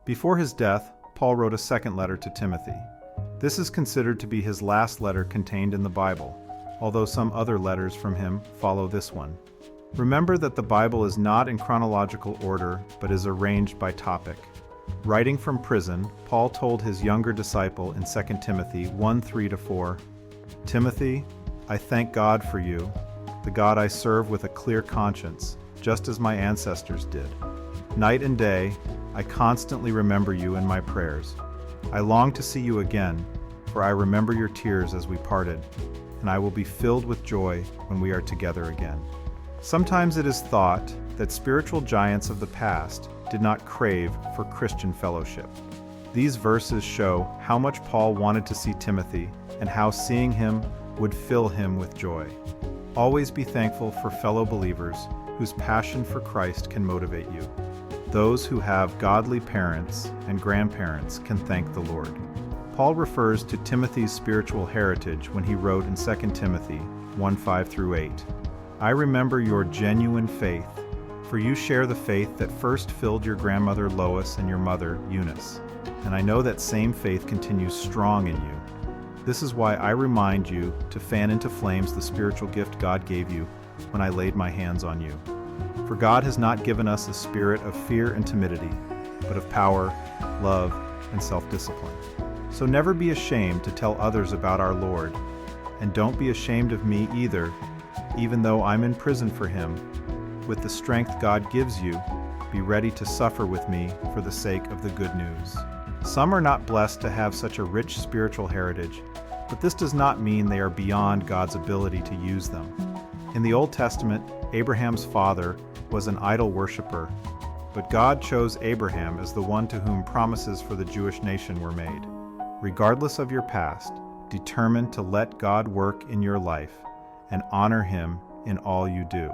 Before his death, Paul wrote a second letter to Timothy. This is considered to be his last letter contained in the Bible, although some other letters from him follow this one. Remember that the Bible is not in chronological order, but is arranged by topic. Writing from prison, Paul told his younger disciple in 2 Timothy 1:3-4, "Timothy, I thank God for you, the God I serve with a clear conscience, just as my ancestors did. Night and day, I constantly remember you in my prayers. I long to see you again, for I remember your tears as we parted, and I will be filled with joy when we are together again." Sometimes it is thought that spiritual giants of the past did not crave for Christian fellowship. These verses show how much Paul wanted to see Timothy and how seeing him would fill him with joy. Always be thankful for fellow believers whose passion for Christ can motivate you. Those who have godly parents and grandparents can thank the Lord. Paul refers to Timothy's spiritual heritage when he wrote in 2 Timothy 1:5-8, "I remember your genuine faith, for you share the faith that first filled your grandmother Lois and your mother Eunice, and I know that same faith continues strong in you. This is why I remind you to fan into flames the spiritual gift God gave you when I laid my hands on you. For God has not given us a spirit of fear and timidity, but of power, love, and self-discipline. So never be ashamed to tell others about our Lord, and don't be ashamed of me either, even though I'm in prison for him. With the strength God gives you, be ready to suffer with me for the sake of the good news." Some are not blessed to have such a rich spiritual heritage, but this does not mean they are beyond God's ability to use them. In the Old Testament, Abraham's father was an idol worshiper, but God chose Abraham as the one to whom promises for the Jewish nation were made. Regardless of your past, determine to let God work in your life and honor him in all you do.